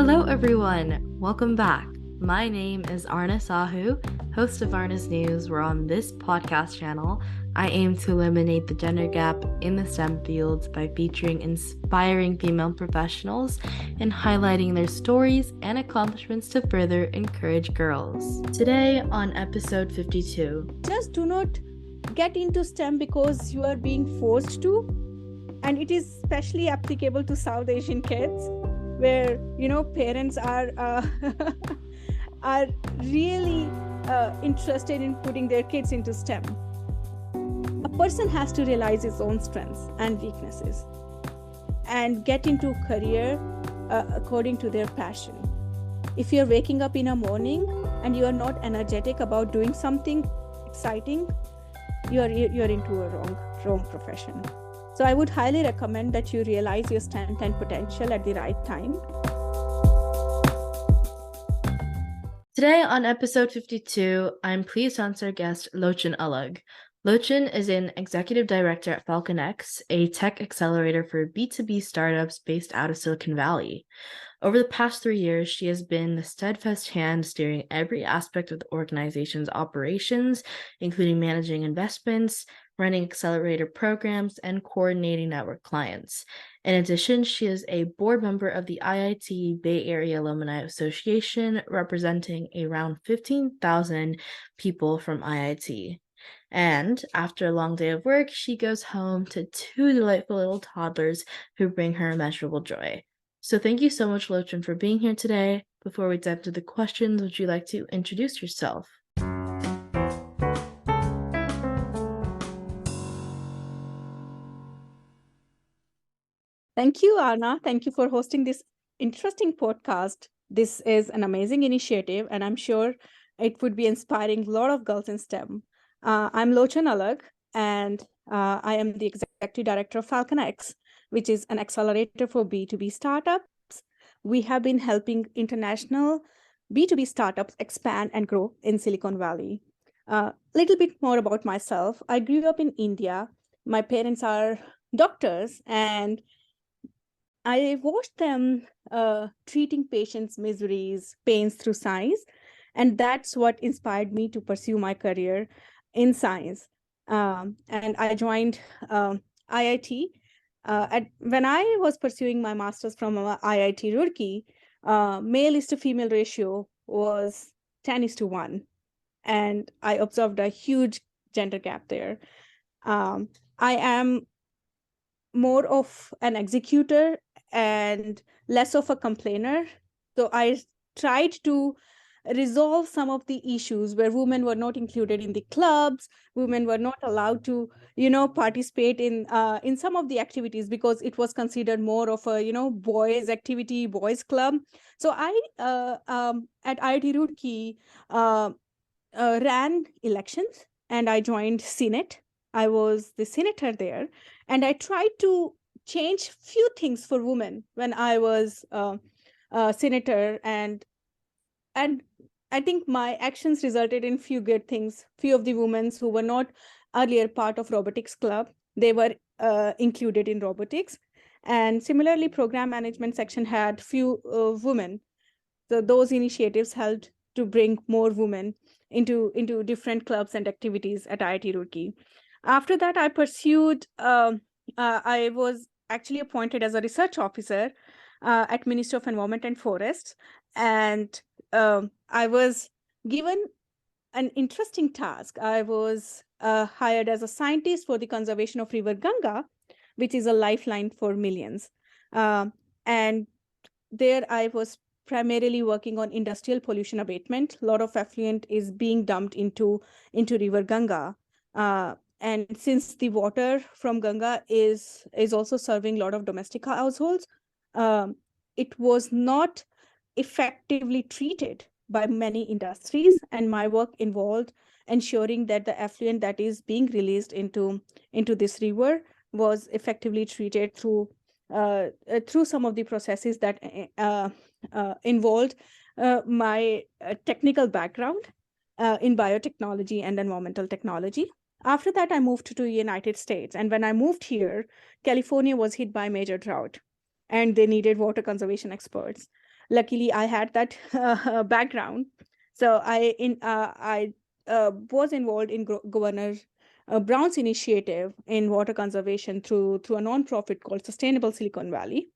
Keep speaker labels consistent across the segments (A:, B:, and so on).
A: Hello, everyone. Welcome back. My name is Arna Sahu, host of Arna's News, where on this podcast channel, I aim to eliminate the gender gap in the STEM fields by featuring inspiring female professionals and highlighting their stories and accomplishments to further encourage girls. Today on episode 52.
B: Just do not get into STEM because you are being forced to, and it is especially applicable to South Asian kids, where parents are are really interested in putting their kids into STEM. A person has to realize his own strengths and weaknesses and get into a career according to their passion. If you're waking up in a morning and you are not energetic about doing something exciting, you're into a wrong profession. So I would highly recommend that you realize your strength and potential at the right time.
A: Today on episode 52, I'm pleased to answer guest Lochan Alagh. Lochan is an executive director at FalconX, a tech accelerator for B2B startups based out of Silicon Valley. Over the past 3 years, she has been the steadfast hand steering every aspect of the organization's operations, including managing investments, running accelerator programs, and coordinating network clients. In addition, she is a board member of the IIT Bay Area Alumni Association, representing around 15,000 people from IIT. And after a long day of work, she goes home to 2 delightful little toddlers who bring her immeasurable joy. So thank you so much, Lochan, for being here today. Before we dive into the questions, would you like to introduce yourself?
B: Thank you, Anna. Thank you for hosting this interesting podcast. This is an amazing initiative, and I'm sure it would be inspiring a lot of girls in STEM. I'm Lochan Alagh, and I am the executive director of FalconX, which is an accelerator for B2B startups. We have been helping international B2B startups expand and grow in Silicon Valley. Little bit more about myself. I grew up in India. My parents are doctors, and I watched them treating patients' miseries, pains through science, and that's what inspired me to pursue my career in science. And I joined IIT. When I was pursuing my master's from IIT Roorkee, male is to female ratio was 10:1, and I observed a huge gender gap there. I am more of an executor and less of a complainer. So I tried to resolve some of the issues where women were not included in the clubs, women were not allowed to, participate in some of the activities because it was considered more of a, boys activity, boys club. So I, at IIT Roorkee, ran elections and I joined Senate. I was the senator there, and I tried to change few things for women when I was senator, and I think my actions resulted in few good things. Few of the women who were not earlier part of robotics club, they were included in robotics, and similarly program management section had few women. So those initiatives helped to bring more women into different clubs and activities at IIT Roorkee. After that, I pursued, I was actually appointed as a research officer at Ministry of Environment and Forests. And I was given an interesting task. I was hired as a scientist for the conservation of River Ganga, which is a lifeline for millions. And there I was primarily working on industrial pollution abatement. A lot of effluent is being dumped into River Ganga. And since the water from Ganga is also serving a lot of domestic households, it was not effectively treated by many industries. And my work involved ensuring that the effluent that is being released into this river was effectively treated through some of the processes that involved my technical background in biotechnology and environmental technology. After that, I moved to the United States. And when I moved here, California was hit by major drought and they needed water conservation experts. luckily I had that background. So I was involved in Governor Brown's initiative in water conservation through a nonprofit called Sustainable Silicon Valley,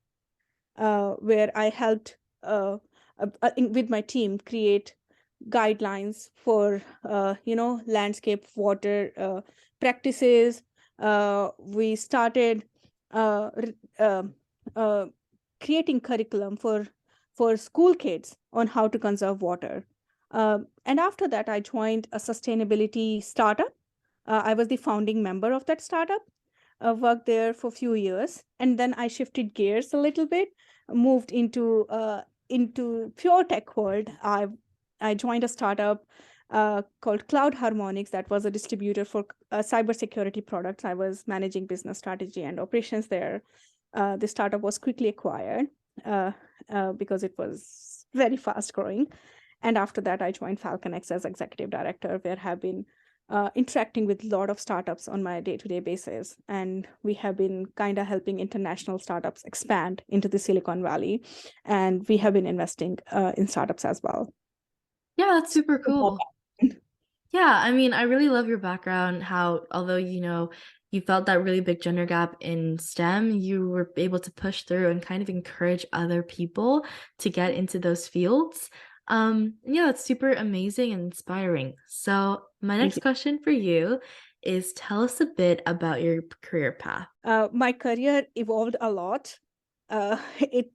B: where I helped with my team create guidelines for landscape water practices. We started uh, uh, uh, creating curriculum for school kids on how to conserve water. And after that, I joined a sustainability startup. I was the founding member of that startup. Worked there for a few years, and then I shifted gears a little bit, moved into pure tech world. I joined a startup called Cloud Harmonics that was a distributor for cybersecurity products. I was managing business strategy and operations there. The startup was quickly acquired because it was very fast growing. And after that, I joined FalconX as executive director, where I have been interacting with a lot of startups on my day-to-day basis. And we have been kind of helping international startups expand into the Silicon Valley. And we have been investing in startups as well.
A: Yeah, that's super cool. Yeah, I mean, I really love your background, how although, you felt that really big gender gap in STEM, you were able to push through and kind of encourage other people to get into those fields. Yeah, it's super amazing and inspiring. So my next question for you is tell us a bit about your career path.
B: My career evolved a lot. It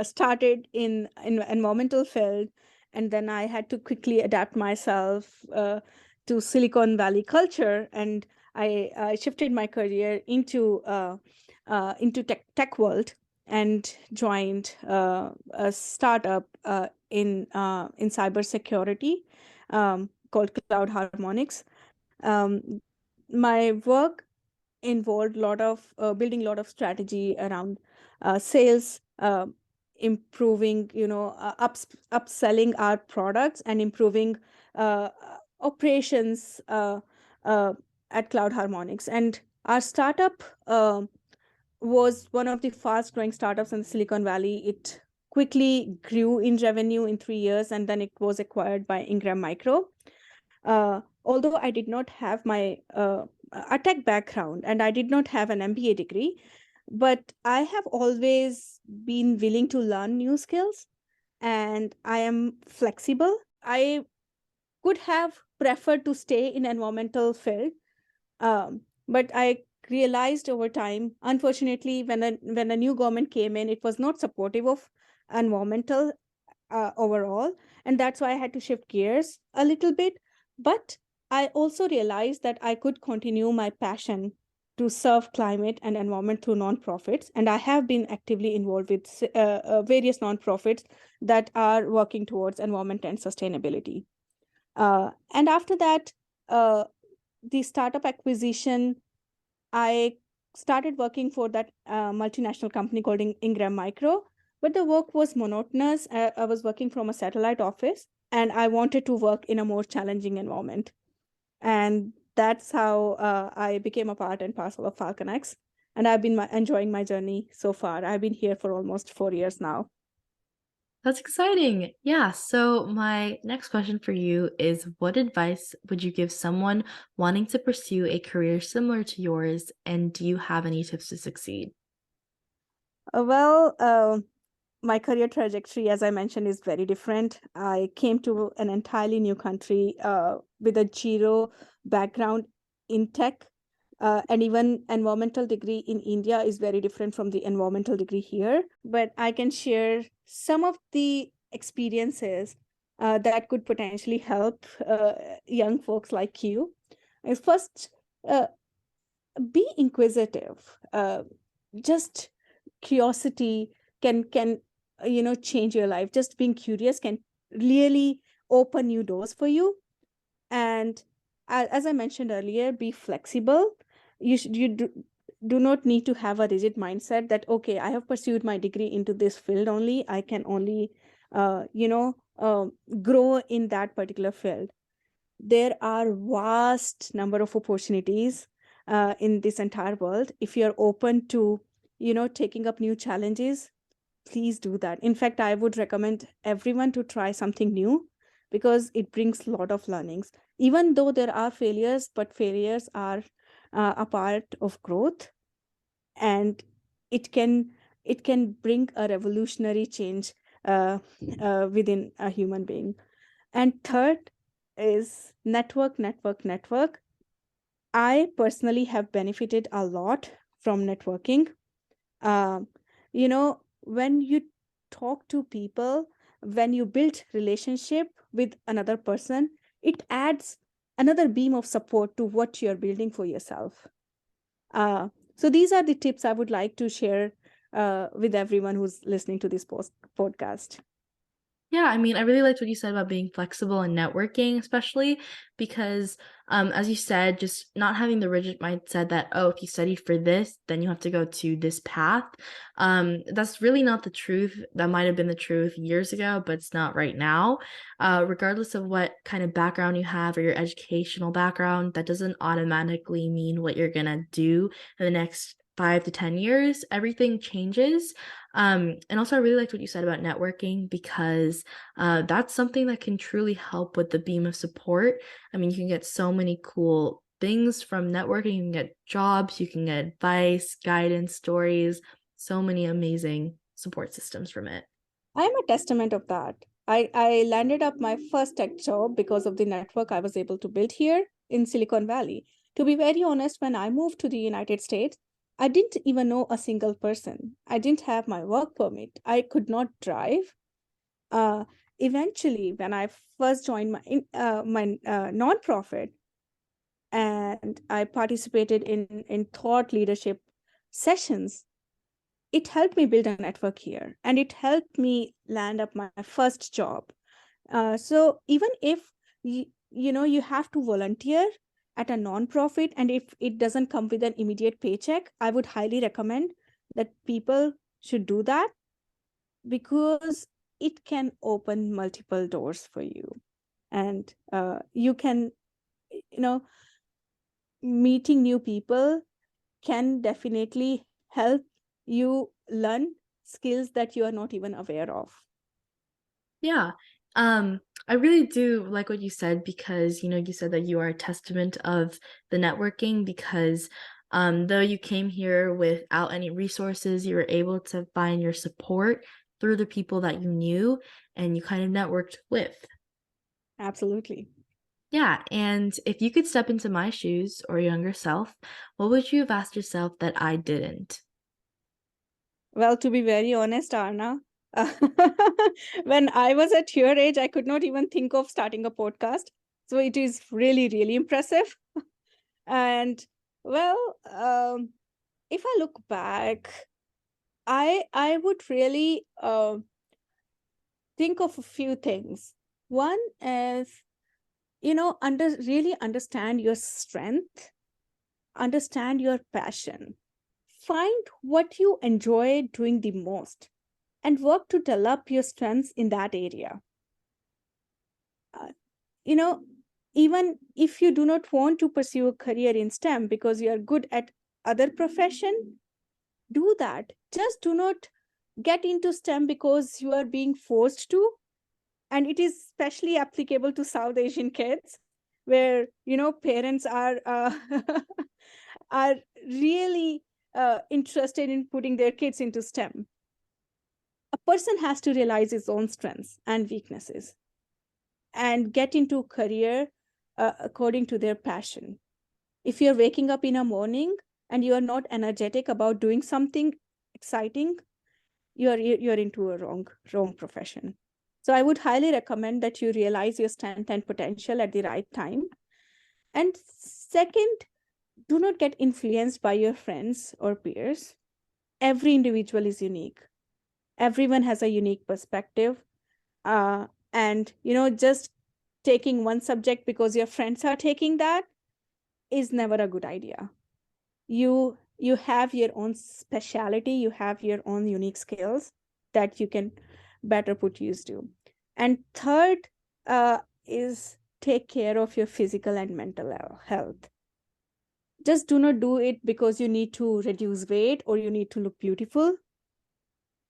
B: started in environmental field, and then I had to quickly adapt myself to Silicon Valley culture, and I shifted my career into tech world and joined a startup in cybersecurity called Cloud Harmonics. My work involved a lot of building a lot of strategy around sales, improving, upselling our products and improving operations at Cloud Harmonics. And our startup was one of the fast growing startups in Silicon Valley. It quickly grew in revenue in 3 years, and then it was acquired by Ingram Micro. Although I did not have a tech background and I did not have an MBA degree, but I have always been willing to learn new skills, and I am flexible. I could have preferred to stay in environmental field, but I realized over time, unfortunately, when a new government came in, it was not supportive of environmental overall, and that's why I had to shift gears a little bit. But I also realized that I could continue my passion to serve climate and environment through nonprofits, and I have been actively involved with various nonprofits that are working towards environment and sustainability. And after that, the startup acquisition, I started working for that multinational company called Ingram Micro, but the work was monotonous. I was working from a satellite office, and I wanted to work in a more challenging environment. And that's how I became a part and parcel of FalconX. And I've been enjoying my journey so far. I've been here for almost 4 years now.
A: That's exciting. Yeah. So, my next question for you is what advice would you give someone wanting to pursue a career similar to yours? And do you have any tips to succeed?
B: My career trajectory, as I mentioned, is very different. I came to an entirely new country with a zero background in tech. And even environmental degree in India is very different from the environmental degree here. But I can share some of the experiences that could potentially help young folks like you. First, uh, be inquisitive. Just curiosity can change your life. Just being curious can really open new doors for you. And as I mentioned earlier, be flexible. You do not need to have a rigid mindset that, okay, I have pursued my degree into this field only, I can only grow in that particular field. There are vast number of opportunities in this entire world if you're open to taking up new challenges. please do that. In fact, I would recommend everyone to try something new because it brings a lot of learnings. Even though there are failures, but failures are a part of growth, and it can bring a revolutionary change within a human being. And third is network. I personally have benefited a lot from networking. um, when you talk to people, when you build relationship with another person, it adds another beam of support to what you're building for yourself. So these are the tips I would like to share with everyone who's listening to this podcast.
A: Yeah, I mean, I really liked what you said about being flexible and networking, especially because, as you said, just not having the rigid mindset that, oh, if you study for this, then you have to go to this path. That's really not the truth. That might have been the truth years ago, but it's not right now. Regardless of what kind of background you have or your educational background, that doesn't automatically mean what you're gonna do in the next 5 to 10 years. Everything changes. And also I really liked what you said about networking because that's something that can truly help with the beam of support. I mean, you can get so many cool things from networking. You can get jobs, you can get advice, guidance, stories, so many amazing support systems from it.
B: I'm a testament of that. I landed up my first tech job because of the network I was able to build here in Silicon Valley. To be very honest, when I moved to the United States, I didn't even know a single person. I didn't have my work permit. I could not drive. Uh, Eventually, when I first joined my nonprofit, and I participated in thought leadership sessions, it helped me build a network here, and it helped me land up my first job. So even if you have to volunteer at a nonprofit, and if it doesn't come with an immediate paycheck, I would highly recommend that people should do that, because it can open multiple doors for you. And you can, meeting new people can definitely help you learn skills that you are not even aware of.
A: Yeah. I really do like what you said because, you said that you are a testament of the networking because though you came here without any resources, you were able to find your support through the people that you knew and you kind of networked with.
B: Absolutely.
A: Yeah, and if you could step into my shoes or younger self, what would you have asked yourself that I didn't?
B: Well, to be very honest, Arna, when I was at your age, I could not even think of starting a podcast. So it is really, really impressive. And well, if I look back, I would really think of a few things. One is, really understand your strength, understand your passion, find what you enjoy doing the most, and work to develop your strengths in that area. Uh, you know, Even if you do not want to pursue a career in STEM because you are good at other profession, do that. Just do not get into STEM because you are being forced to. And it is especially applicable to South Asian kids, where parents are are really interested in putting their kids into STEM. A person has to realize his own strengths and weaknesses and get into a career according to their passion. If you're waking up in a morning and you are not energetic about doing something exciting, you're into a wrong profession. So I would highly recommend that you realize your strength and potential at the right time. And second, do not get influenced by your friends or peers. Every individual is unique. Everyone has a unique perspective. And just taking one subject because your friends are taking that is never a good idea. You have your own speciality, you have your own unique skills that you can better put use to. And third is take care of your physical and mental health. Just do not do it because you need to reduce weight or you need to look beautiful.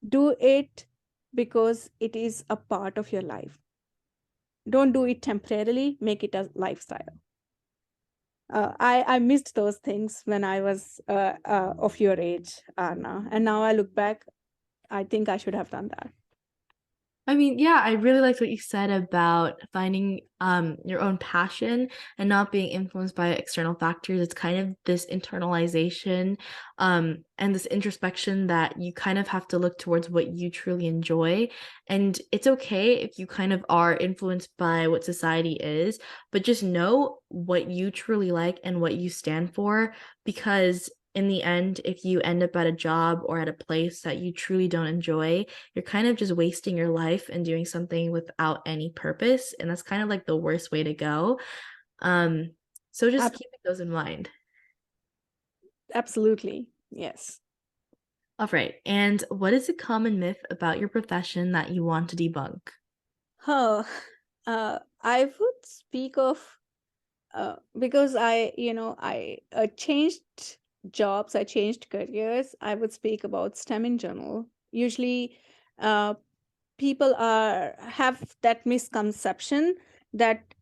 B: Do it because it is a part of your life. Don't do it temporarily, make it a lifestyle. I missed those things when I was of your age, Arna. And now I look back, I think I should have done that.
A: I mean, yeah, I really liked what you said about finding your own passion and not being influenced by external factors. It's kind of this internalization and this introspection that you kind of have to look towards what you truly enjoy. And it's okay if you kind of are influenced by what society is, but just know what you truly like and what you stand for, because in the end, if you end up at a job or at a place that you truly don't enjoy, you're kind of just wasting your life and doing something without any purpose. And that's kind of like the worst way to go. So just
B: Ab-
A: keeping those in mind.
B: Absolutely. Yes.
A: All right. And what is a common myth about your profession that you want to debunk?
B: Oh, I would speak of because I changed jobs, I changed careers. I would speak about STEM in general. Usually, uh, people have that misconception that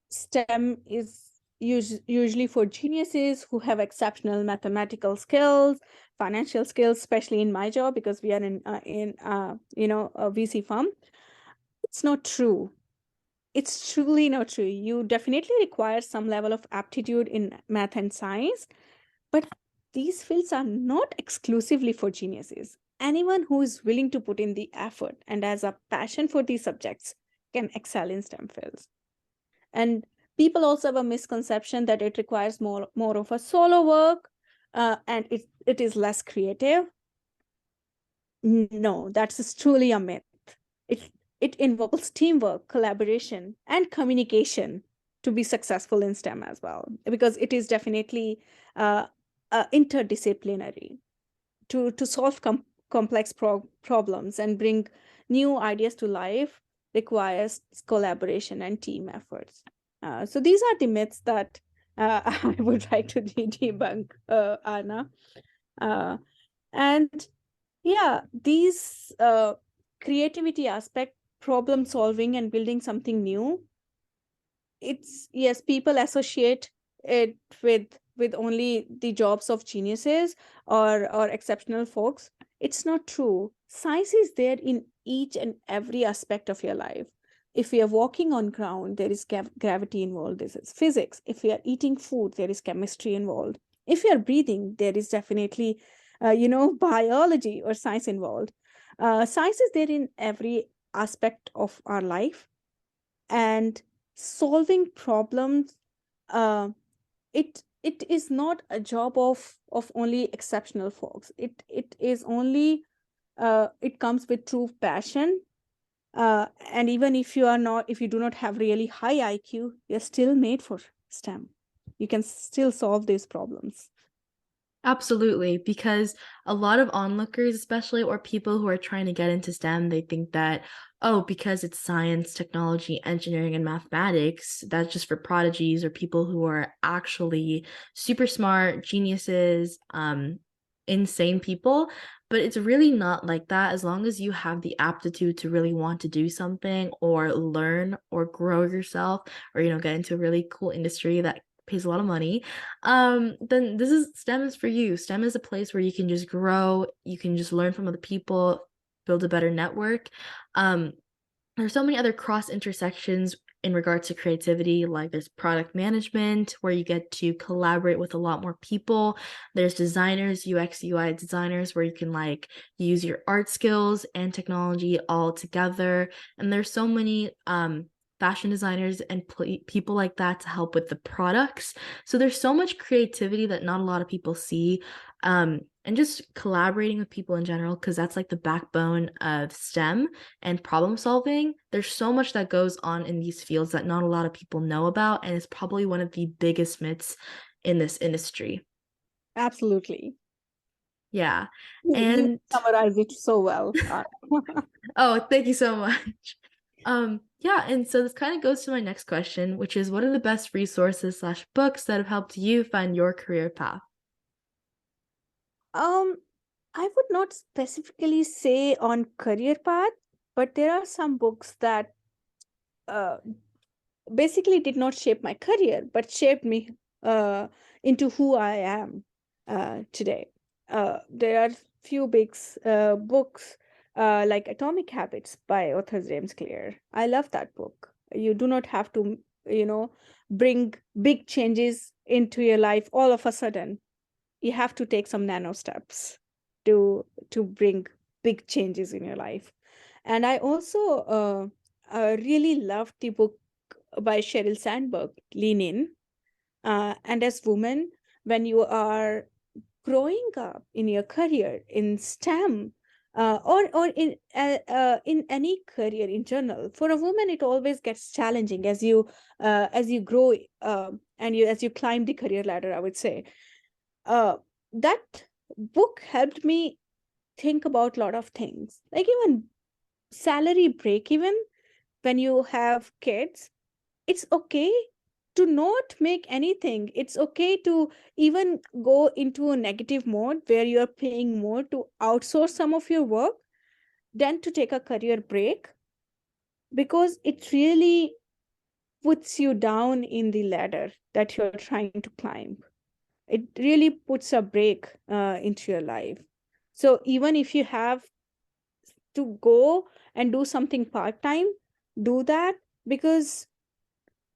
B: STEM is usually for geniuses who have exceptional mathematical skills, financial skills, especially in my job because we are in a VC firm. It's not true. It's truly not true. You definitely require some level of aptitude in math and science, but these fields are not exclusively for geniuses. Anyone who is willing to put in the effort and has a passion for these subjects can excel in STEM fields. And people also have a misconception that it requires more of a solo work, and it is less creative. No, that's truly a myth. It it involves teamwork, collaboration, and communication to be successful in STEM as well, because it is definitely uh, interdisciplinary to solve complex problems and bring new ideas to life requires collaboration and team efforts. So these are the myths that I would like to debunk, Anna. Uh, and yeah, these creativity aspect, problem solving and building something new, it's yes, people associate it with only the jobs of geniuses or exceptional folks. It's not true. Science is there in each and every aspect of your life. If we are walking on ground, there is gravity involved. This is physics. If we are eating food, there is chemistry involved. If we are breathing, there is definitely biology or science involved. Science is there in every aspect of our life, and solving problems, uh, it is not a job of only exceptional folks. It is only it comes with true passion, and even if you do not have really high IQ, you're still made for STEM. You can still solve these problems.
A: Absolutely, because a lot of onlookers, especially, or people who are trying to get into STEM, they think that, oh, because it's science, technology, engineering, and mathematics, that's just for prodigies or people who are actually super smart, geniuses, insane people. But it's really not like that. As long as you have the aptitude to really want to do something or learn or grow yourself, or, get into a really cool industry that pays a lot of money, then this is STEM is for you. STEM is a place where you can just grow, you can just learn from other people, build a better network. um there's so many other cross intersections in regards to creativity, like there's product management where you get to collaborate with a lot more people. There's designers, UX UI designers, where you can like use your art skills and technology all together. And there's so many fashion designers and people like that to help with the products. So there's so much creativity that not a lot of people see. And just collaborating with people in general, because that's like the backbone of STEM and problem solving. There's so much that goes on in these fields that not a lot of people know about, and it's probably one of the biggest myths in this industry.
B: Absolutely.
A: Yeah.
B: You
A: And
B: summarize it so well.
A: oh, thank you so much. Yeah, and so this kind of goes to my next question, which is what are the best resources slash books that have helped you find your career path?
B: um I would not specifically say on career path, but there are some books that uh, basically did not shape my career, but shaped me into who I am today. There are few big books like Atomic Habits by author James Clear. I love that book. You do not have to, bring big changes into your life all of a sudden. You have to take some nano steps to bring big changes in your life. And I also really loved the book by Sheryl Sandberg, Lean In. And as women, when you are growing up in your career in STEM, or in any career in general, for a woman it always gets challenging as you grow, and as you climb the career ladder, I would say. That book helped me think about a lot of things, like even salary break even when you have kids. It's okay to not make anything. It's okay to even go into a negative mode where you're paying more to outsource some of your work than to take a career break, because it really puts you down in the ladder that you're trying to climb. It really puts a break into your life. So even if you have to go and do something part-time, do that, because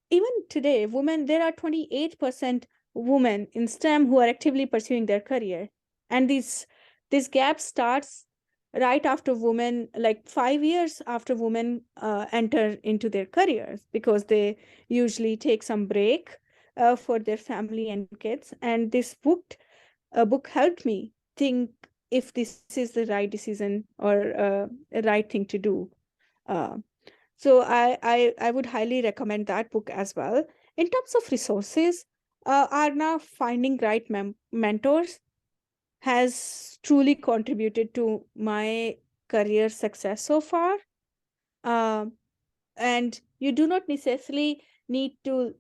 B: even today, women, there are 28% women in STEM who are actively pursuing their career. And this gap starts right after women, like 5 years after women enter into their careers, because they usually take some break for their family and kids. And this book helped me think if this is the right decision or a right thing to do. Uh, so I would highly recommend that book as well. In terms of resources, are now finding right mentors has truly contributed to my career success so far. Um, and you do not necessarily need to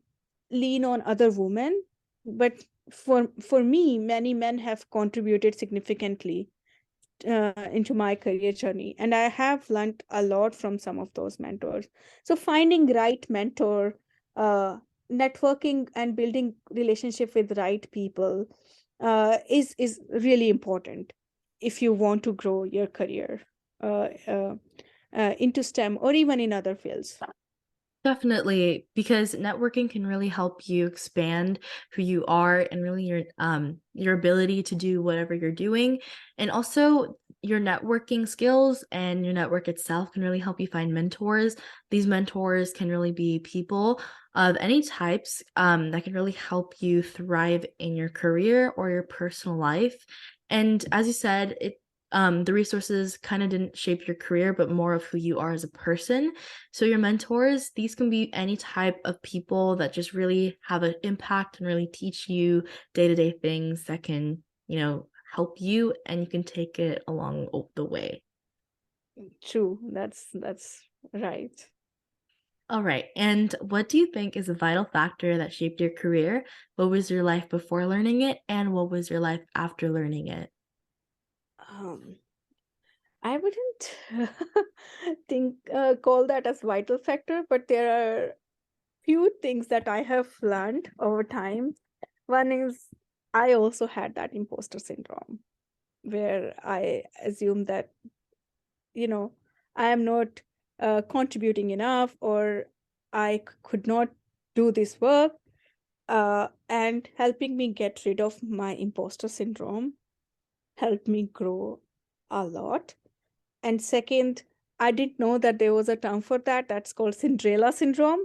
B: lean on other women, but for me, many men have contributed significantly into my career journey, and I have learned a lot from some of those mentors. So finding right mentor, uh, networking and building relationship with right people is really important if you want to grow your career uh, uh, into STEM or even in other fields.
A: Definitely, because networking can really help you expand who you are and really your ability to do whatever you're doing. And also your networking skills and your network itself can really help you find mentors. These mentors can really be people of any types that can really help you thrive in your career or your personal life. And as you said, the resources kind of didn't shape your career, but more of who you are as a person. So your mentors, these can be any type of people that just really have an impact and really teach you day-to-day things that can, help you, and you can take it along the way.
B: True, that's right.
A: All right. And what do you think is a vital factor that shaped your career? What was your life before learning it? And what was your life after learning it?
B: um, I wouldn't think call that as vital factor, but there are few things that I have learned over time. One is I also had that imposter syndrome where I assume that, I am not contributing enough, or I could not do this work. And helping me get rid of my imposter syndrome helped me grow a lot. And second, I didn't know that there was a term for that. That's called Cinderella syndrome,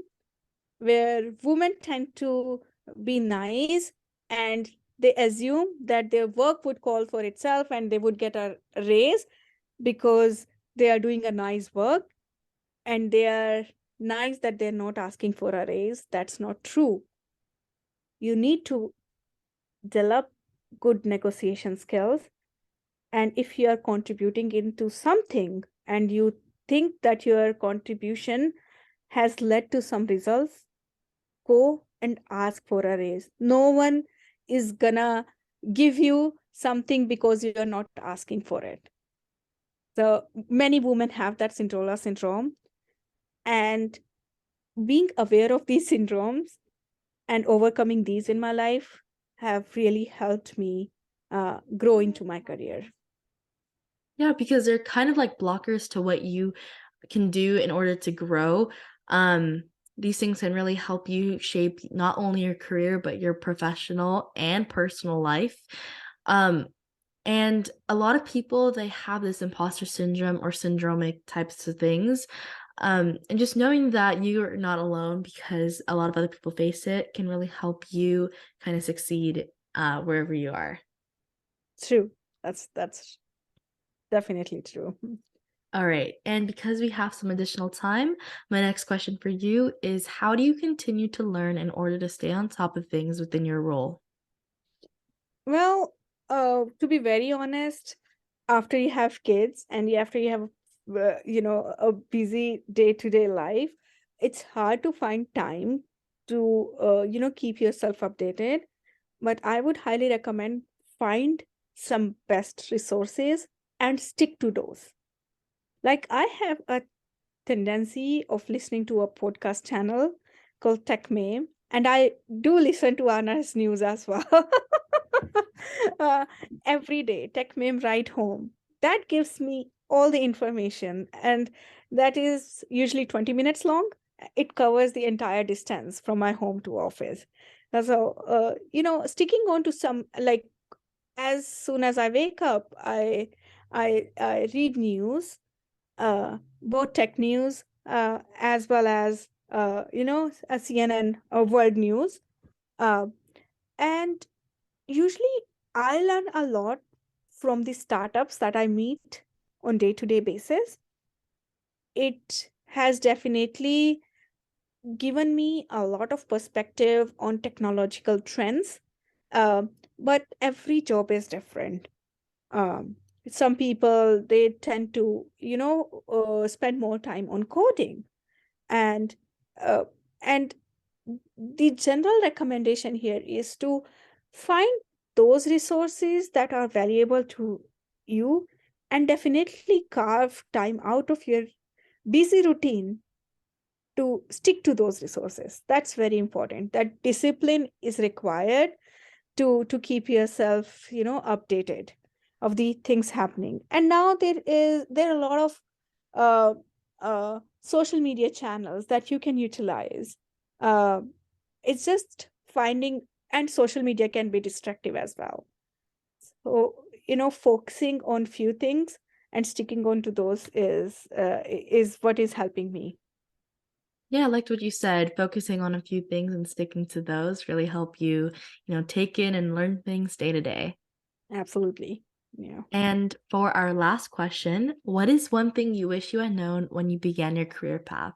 B: where women tend to be nice and they assume that their work would call for itself and they would get a raise because they are doing a nice work, and they are nice that they're not asking for a raise. That's not true. You need to develop good negotiation skills. And if you are contributing into something and you think that your contribution has led to some results, go and ask for a raise. No one is gonna give you something because you're not asking for it. So many women have that Cinderella syndrome, and being aware of these syndromes and overcoming these in my life have really helped me grow into my career.
A: Yeah, because they're kind of like blockers to what you can do in order to grow. Um, these things can really help you shape not only your career, but your professional and personal life. Um, and a lot of people, they have this imposter syndrome or syndromic types of things. And just knowing that you're not alone because a lot of other people face it can really help you kind of succeed wherever you are.
B: True. That's definitely true.
A: All right. And because we have some additional time, my next question for you is how do you continue to learn in order to stay on top of things within your role?
B: Well, to be very honest, after you have kids and after you have, a busy day-to-day life, it's hard to find time to, keep yourself updated. But I would highly recommend find some best resources and stick to those. Like I have a tendency of listening to a podcast channel called Tech Meme, and I do listen to Anna's news as well. uh, every day, Tech Meme Ride Home. That gives me all the information, and that is usually 20 minutes long. It covers the entire distance from my home to office. So, sticking on to some, like, as soon as I wake up, I read news, both tech news, as well as a CNN or world news. Uh, and usually I learn a lot from the startups that I meet on day-to-day basis. It has definitely given me a lot of perspective on technological trends. Uh, but every job is different. um, some people, they tend to spend more time on coding, and uh, and the general recommendation here is to find those resources that are valuable to you, and definitely carve time out of your busy routine to stick to those resources. That's very important. That discipline is required to keep yourself updated of the things happening. And now there are a lot of uh, social media channels that you can utilize. uh, it's just finding, and social media can be destructive as well. So focusing on few things and sticking on to those is what is helping me.
A: Yeah, I liked what you said. Focusing on a few things and sticking to those really help you, take in and learn things day to day.
B: Absolutely. Yeah.
A: And for our last question, what is one thing you wish you had known when you began your career path?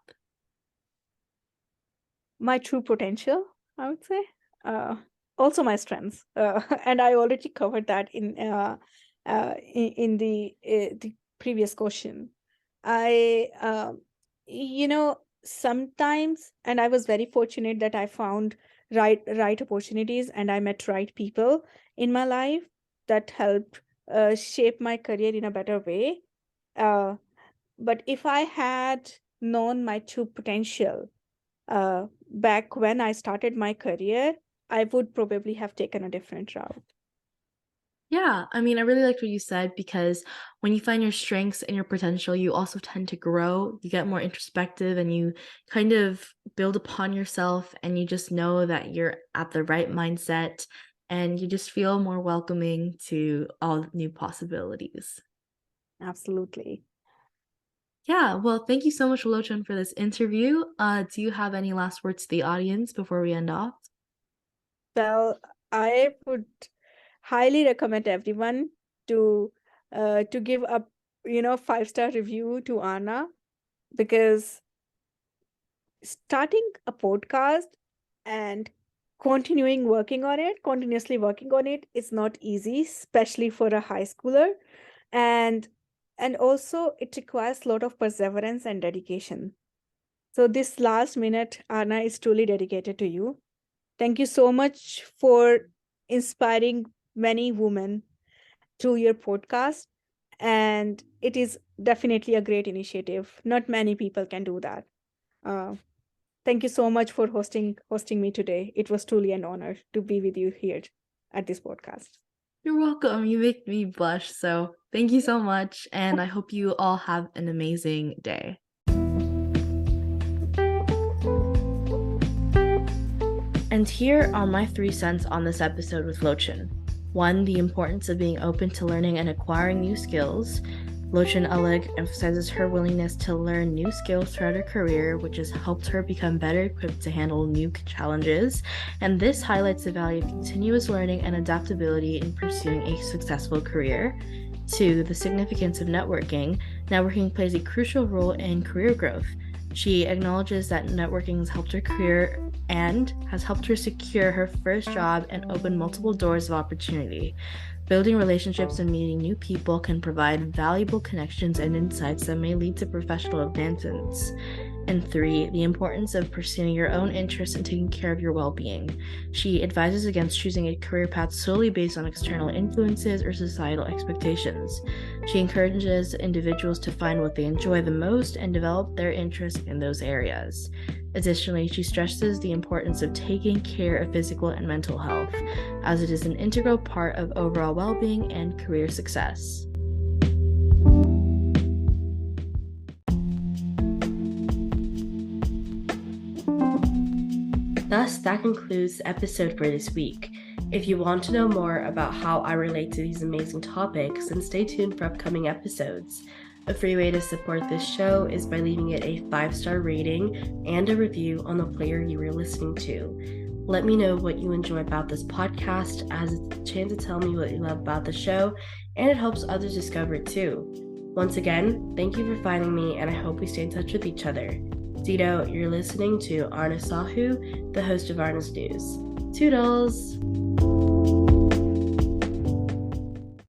B: My true potential, I would say. Uh, Also my strengths, and I already covered that in the previous question. I sometimes, and I was very fortunate that I found right opportunities and I met right people in my life that helped shape my career in a better way. Uh, but if I had known my true potential back when I started my career, I would probably have taken a different route.
A: Yeah, I mean, I really liked what you said because when you find your strengths and your potential, you also tend to grow. You get more introspective and you kind of build upon yourself, and you just know that you're at the right mindset and you just feel more welcoming to all new possibilities.
B: Absolutely.
A: Yeah, well, thank you so much, Lochan, for this interview. Do you have any last words to the audience before we end off?
B: Well, I would highly recommend everyone to give a 5-star review to Anna, because starting a podcast and continuously working on it is not easy, especially for a high schooler. And also it requires a lot of perseverance and dedication. So this last minute, Anna, is truly dedicated to you. Thank you so much for inspiring many women through your podcast. And it is definitely a great initiative. Not many people can do that. Uh, Thank you so much for hosting me today. It was truly an honor to be with you here at this podcast.
A: You're welcome. You make me blush. So thank you so much. And I hope you all have an amazing day. And here are my 3 cents on this episode with Lochan. 1, the importance of being open to learning and acquiring new skills. Lochan Alagh emphasizes her willingness to learn new skills throughout her career, which has helped her become better equipped to handle new challenges. And this highlights the value of continuous learning and adaptability in pursuing a successful career. 2, the significance of networking. Networking plays a crucial role in career growth. She acknowledges that networking has helped her career and has helped her secure her first job and open multiple doors of opportunity. Building relationships and meeting new people can provide valuable connections and insights that may lead to professional advancements. And 3, the importance of pursuing your own interests and taking care of your well-being. She advises against choosing a career path solely based on external influences or societal expectations. She encourages individuals to find what they enjoy the most and develop their interests in those areas. Additionally, she stresses the importance of taking care of physical and mental health, as it is an integral part of overall well-being and career success. Thus, that concludes the episode for this week. If you want to know more about how I relate to these amazing topics, then stay tuned for upcoming episodes. A free way to support this show is by leaving it a 5-star rating and a review on the player you are listening to. Let me know what you enjoy about this podcast, as it's a chance to tell me what you love about the show, and it helps others discover it too. Once again, thank you for finding me, and I hope we stay in touch with each other. Dito, you're listening to Arna Sahu, the host of Arna's News. Toodles!